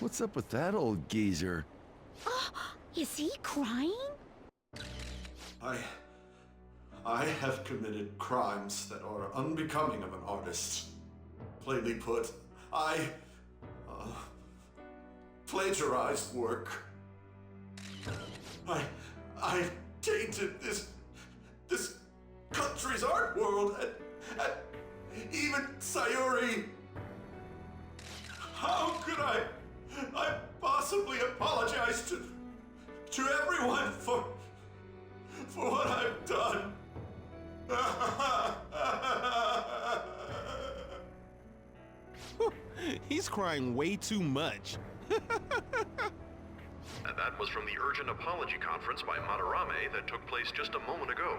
What's up with that old geezer? Oh, is he crying? I have committed crimes that are unbecoming of an artist. Plainly put, I plagiarized work. I tainted this country's art world and even Sayuri. How could I possibly apologize to everyone for what I've done? He's crying way too much. And that was from the urgent apology conference by Madarame that took place just a moment ago.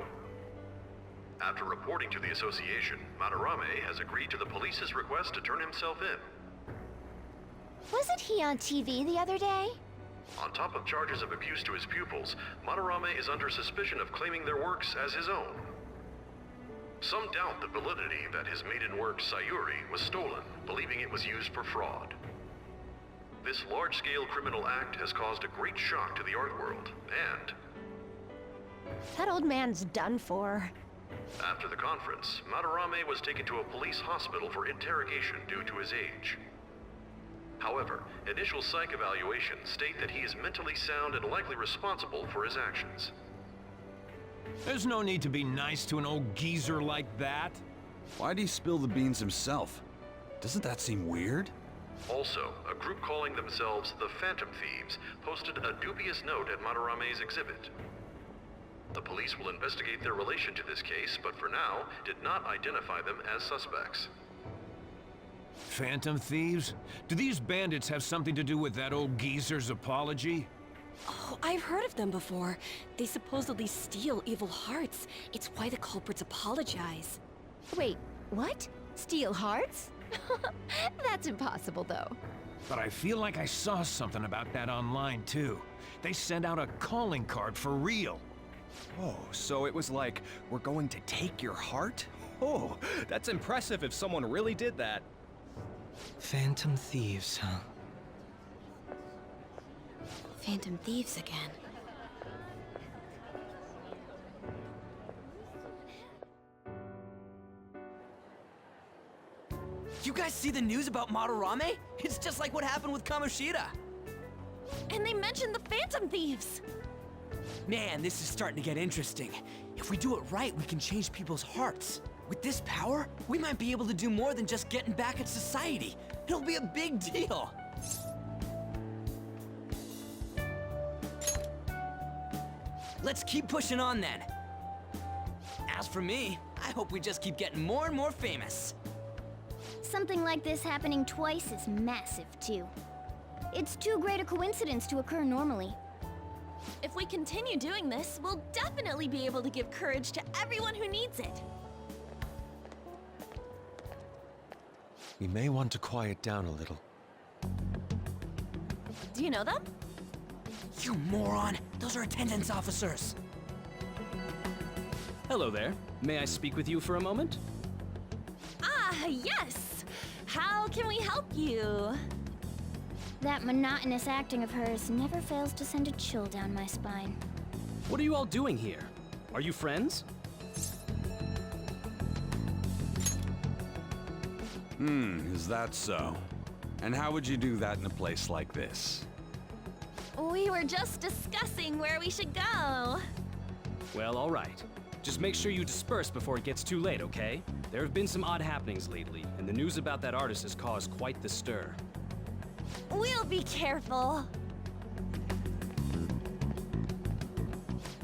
After reporting to the association, Madarame has agreed to the police's request to turn himself in. Wasn't he on TV the other day? On top of charges of abuse to his pupils, Madarame is under suspicion of claiming their works as his own. Some doubt the validity that his maiden work, Sayuri, was stolen, believing it was used for fraud. This large-scale criminal act has caused a great shock to the art world, and That old man's done for. after the conference, Madarame was taken to a police hospital for interrogation due to his age. However, initial psych evaluations state that he is mentally sound and likely responsible for his actions. There's no need to be nice to an old geezer like that. Why'd he spill the beans himself? Doesn't that seem weird? Also, a group calling themselves the Phantom Thieves posted a dubious note at Madarame's exhibit. The police will investigate their relation to this case, but for now, did not identify them as suspects. Phantom thieves? Do these bandits have something to do with that old geezer's apology? Oh, I've heard of them before. They supposedly steal evil hearts. It's why the culprits apologize. Wait, what? Steal hearts? That's impossible, though. But I feel like I saw something about that online, too. They sent out a calling card for real. Oh, so it was like, we're going to take your heart? Oh, that's impressive if someone really did that. Phantom thieves, huh? Phantom thieves again. You guys see the news about Madarame? It's just like what happened with Kamoshida. And they mentioned the Phantom Thieves! Man, this is starting to get interesting. If we do it right, we can change people's hearts. With this power, we might be able to do more than just getting back at society. It'll be a big deal. Let's keep pushing on then. As for me, I hope we just keep getting more and more famous. Something like this happening twice is massive, too. It's too great a coincidence to occur normally. If we continue doing this, we'll definitely be able to give courage to everyone who needs it. We may want to quiet down a little. Do you know them? You moron! Those are attendance officers! Hello there. May I speak with you for a moment? Ah, yes! How can we help you? That monotonous acting of hers never fails to send a chill down my spine. What are you all doing here? Are you friends? Is that so? And how would you do that in a place like this? We were just discussing where we should go. Well, all right. Just make sure you disperse before it gets too late, okay? There have been some odd happenings lately, and the news about that artist has caused quite the stir. We'll be careful.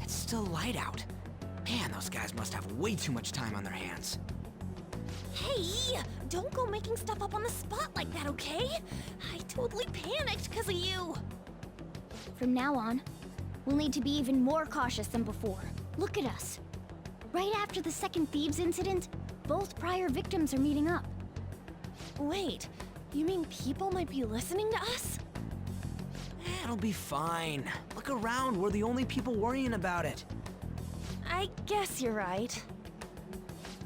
It's still light out. Man, those guys must have way too much time on their hands. Hey, don't go making stuff up on the spot like that, okay? I totally panicked because of you. From now on, we'll need to be even more cautious than before. Look at us. Right after the second Thieves incident, both prior victims are meeting up. Wait, you mean people might be listening to us? It'll be fine. Look around, we're the only people worrying about it. I guess you're right.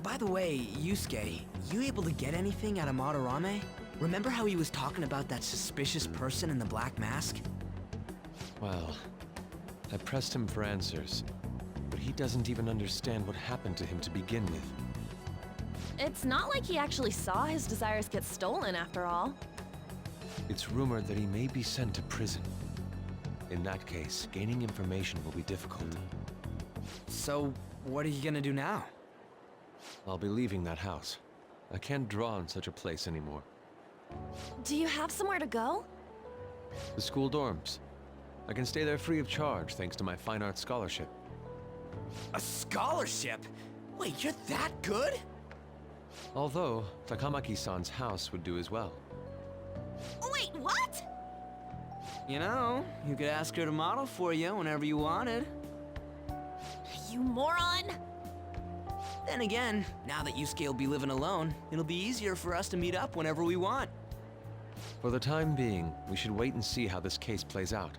By the way, Yusuke, you able to get anything out of Madarame? Remember how he was talking about that suspicious person in the black mask? Well, I pressed him for answers, but he doesn't even understand what happened to him to begin with. It's not like he actually saw his desires get stolen after all. It's rumored that he may be sent to prison. In that case, gaining information will be difficult. So, what are you gonna do now? I'll be leaving that house. I can't draw in such a place anymore. Do you have somewhere to go? The school dorms. I can stay there free of charge thanks to my fine arts scholarship. A scholarship? Wait, you're that good? Although, Takamaki-san's house would do as well. Wait, what? You know, you could ask her to model for you whenever you wanted. You moron! Then again, now that Yusuke will be living alone, it'll be easier for us to meet up whenever we want. For the time being, we should wait and see how this case plays out.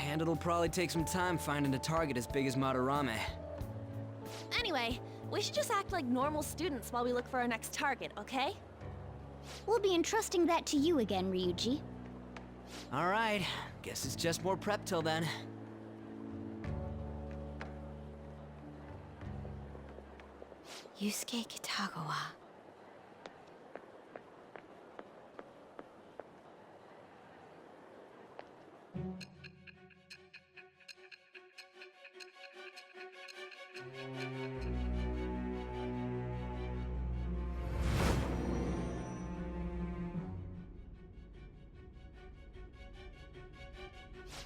And it'll probably take some time finding a target as big as Madarame. Anyway, we should just act like normal students while we look for our next target, okay? We'll be entrusting that to you again, Ryuji. Alright, guess it's just more prep till then. Yusuke Kitagawa.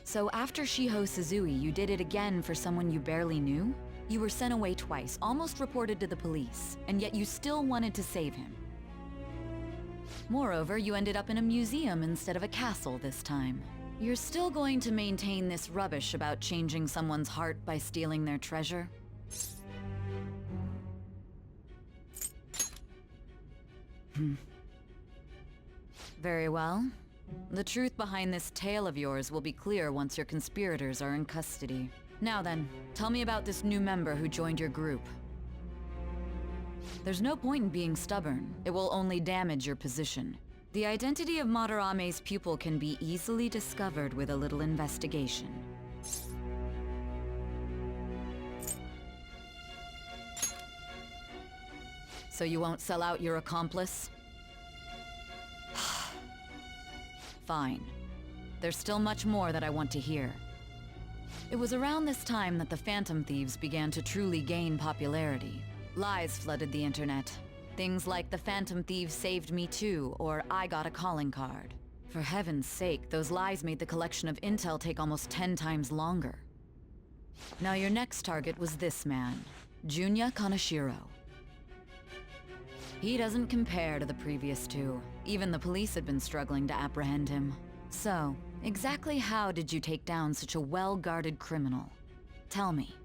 So after Shiho Suzui, you did it again for someone you barely knew? You were sent away twice, almost reported to the police, and yet you still wanted to save him. Moreover, you ended up in a museum instead of a castle this time. You're still going to maintain this rubbish about changing someone's heart by stealing their treasure? Very well. The truth behind this tale of yours will be clear once your conspirators are in custody. Now then, tell me about this new member who joined your group. There's no point in being stubborn. It will only damage your position. The identity of Madarame's pupil can be easily discovered with a little investigation. So you won't sell out your accomplice? Fine. There's still much more that I want to hear. It was around this time that the Phantom Thieves began to truly gain popularity. Lies flooded the internet. Things like the Phantom Thieves saved me too, or I got a calling card. For heaven's sake, those lies made the collection of intel take almost 10 times longer. Now your next target was this man, Junya Kaneshiro. He doesn't compare to the previous two. Even the police had been struggling to apprehend him. So, exactly how did you take down such a well-guarded criminal? Tell me.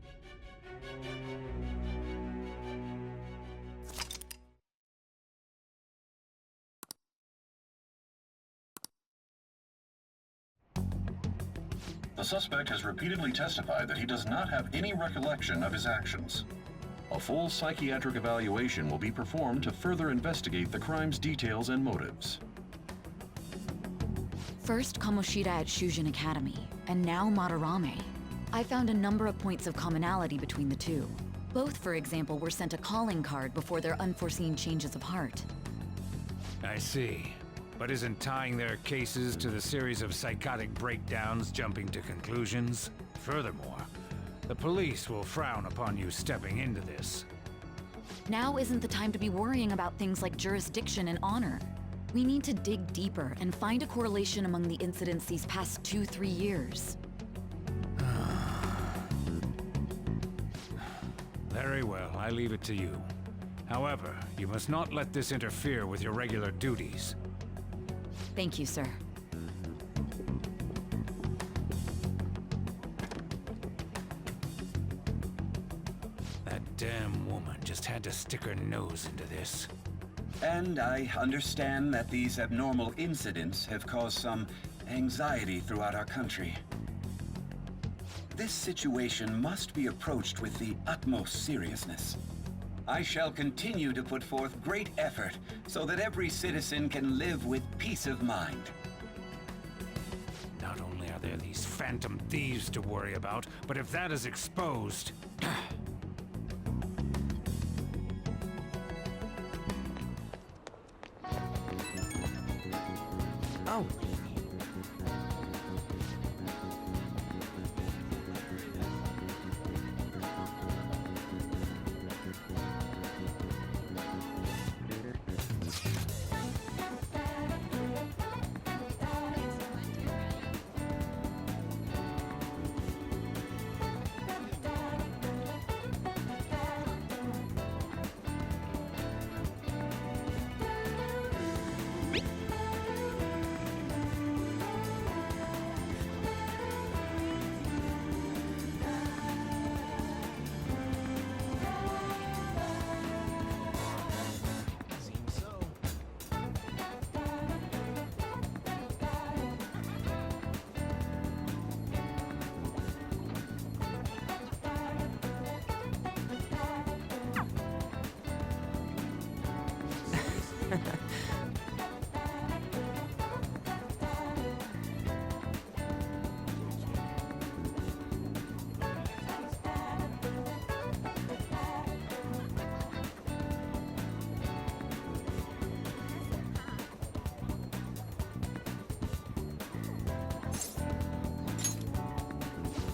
The suspect has repeatedly testified that he does not have any recollection of his actions. A full psychiatric evaluation will be performed to further investigate the crime's details and motives. First Kamoshida at Shujin Academy, and now Madarame. I found a number of points of commonality between the two. Both, for example, were sent a calling card before their unforeseen changes of heart. I see. But isn't tying their cases to the series of psychotic breakdowns jumping to conclusions? Furthermore, the police will frown upon you stepping into this. Now isn't the time to be worrying about things like jurisdiction and honor. We need to dig deeper and find a correlation among the incidents these past 2-3 years. Very well, I leave it to you. However, you must not let this interfere with your regular duties. Thank you, sir. That damn woman just had to stick her nose into this. And I understand that these abnormal incidents have caused some anxiety throughout our country. This situation must be approached with the utmost seriousness. I shall continue to put forth great effort so that every citizen can live with peace of mind. Not only are there these phantom thieves to worry about, but if that is exposed... Oh.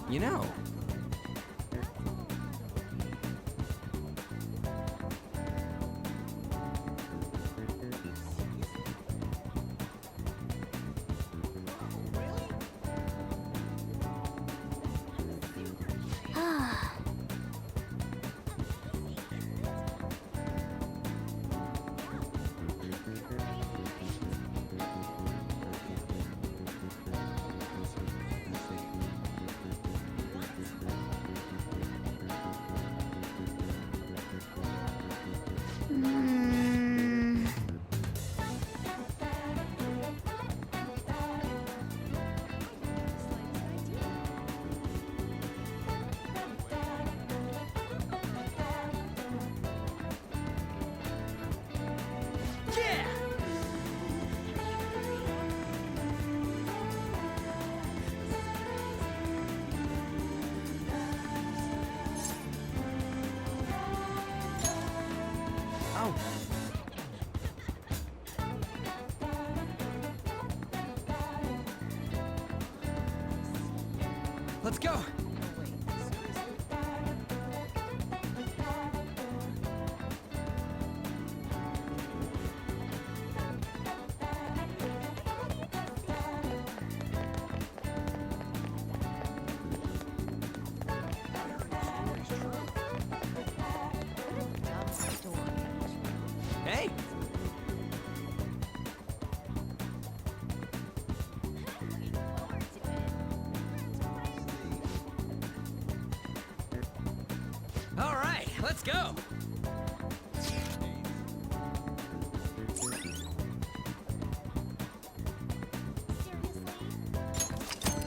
You know, let's go. Hey. All right, let's go.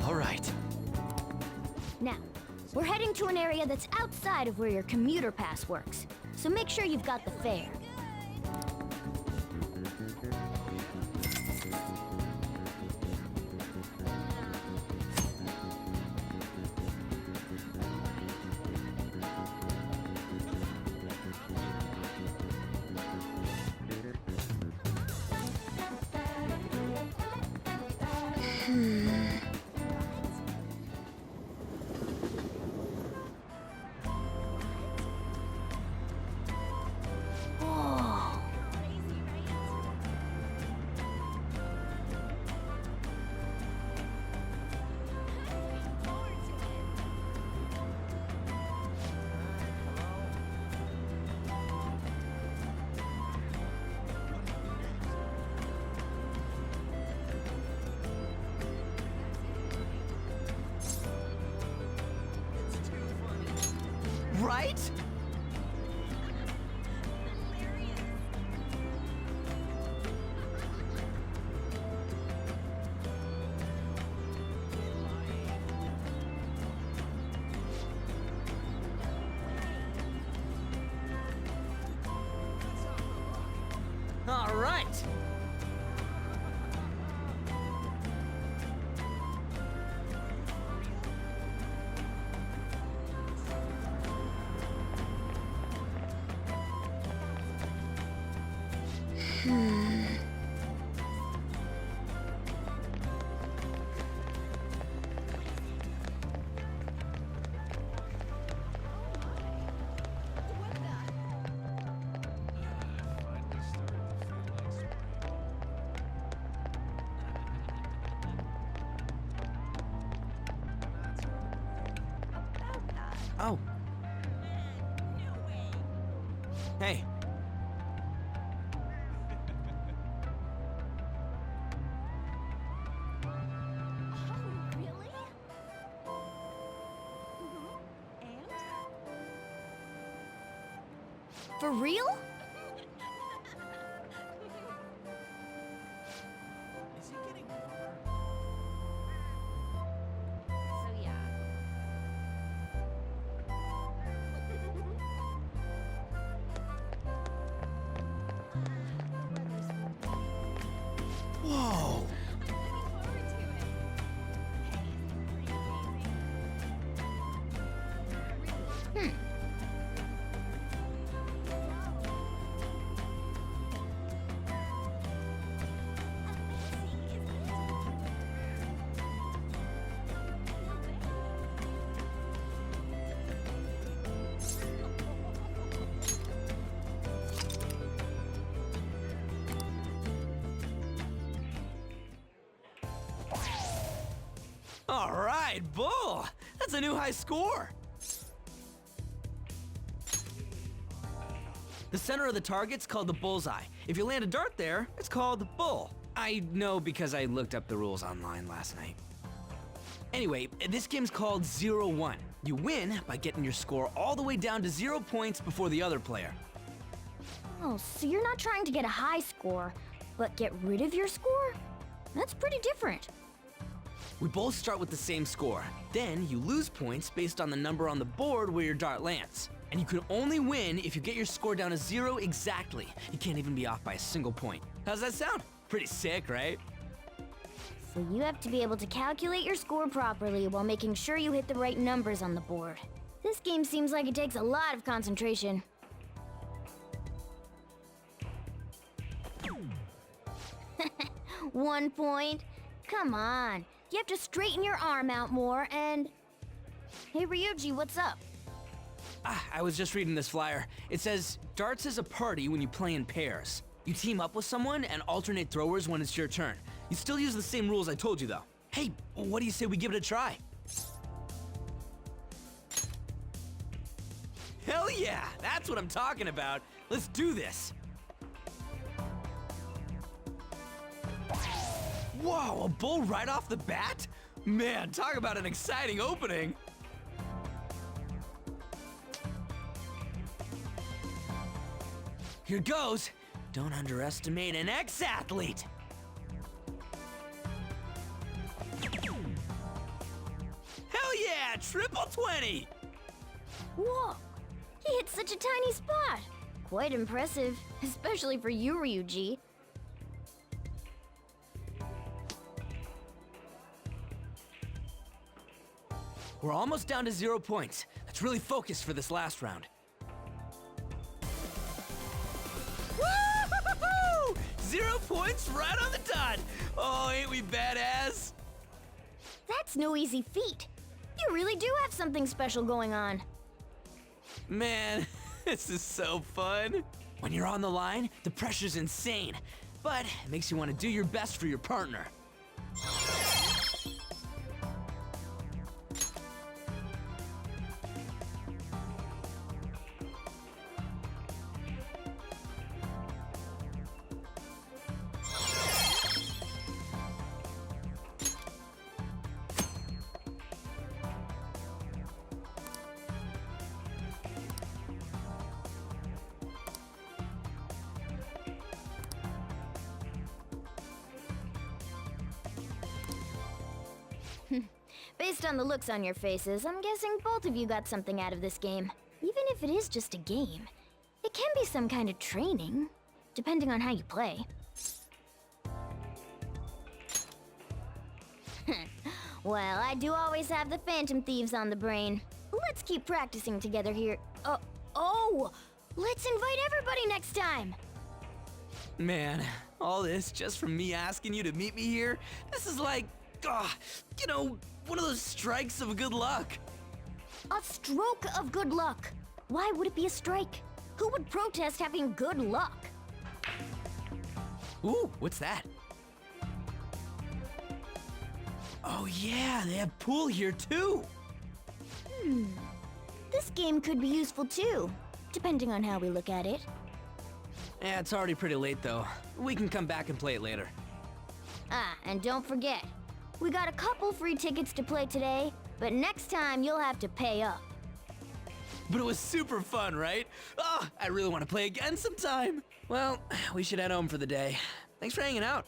All right. Now, we're heading to an area that's outside of where your commuter pass works. So make sure you've got the fare. right! Oh. Hey. For real? Whoa! All right, Bull! That's a new high score! The center of the target's called the bullseye. If you land a dart there, it's called the bull. I know because I looked up the rules online last night. Anyway, this game's called 0-1. You win by getting your score all the way down to 0 points before the other player. Oh, so you're not trying to get a high score, but get rid of your score? That's pretty different. We both start with the same score. Then you lose points based on the number on the board where your dart lands. And you can only win if you get your score down to 0 exactly. You can't even be off by a single point. How's that sound? Pretty sick, right? So you have to be able to calculate your score properly while making sure you hit the right numbers on the board. This game seems like it takes a lot of concentration. One point? Come on. You have to straighten your arm out more and... Hey Ryuji, what's up? I was just reading this flyer. It says, darts is a party when you play in pairs. You team up with someone and alternate throwers when it's your turn. You still use the same rules I told you though. Hey, what do you say we give it a try? Hell yeah, that's what I'm talking about. Let's do this. Whoa, a bull right off the bat? Man, talk about an exciting opening. Here goes. Don't underestimate an ex-athlete. Hell yeah, triple 20. Whoa, he hit such a tiny spot. Quite impressive, especially for you, Ryuji. We're almost down to 0 points. Let's really focus for this last round. Woo-hoo-hoo-hoo! 0 points right on the dot. Oh, ain't we badass? That's no easy feat. You really do have something special going on. Man, this is so fun. When you're on the line, the pressure's insane, but it makes you want to do your best for your partner. Based on the looks on your faces, I'm guessing both of you got something out of this game. Even if it is just a game, it can be some kind of training. depending on how you play. Well, I do always have the Phantom Thieves on the brain. Let's keep practicing together here. Oh! Let's invite everybody next time! Man, all this just from me asking you to meet me here? This is like, one of those strikes of good luck. A stroke of good luck. Why would it be a strike? Who would protest having good luck? Ooh, what's that? Oh yeah, they have pool here too. This game could be useful too, depending on how we look at it. Yeah, it's already pretty late though. We can come back and play it later. Ah, and don't forget, we got a couple free tickets to play today, but next time you'll have to pay up. But it was super fun, right? Oh, I really want to play again sometime. Well, we should head home for the day. Thanks for hanging out.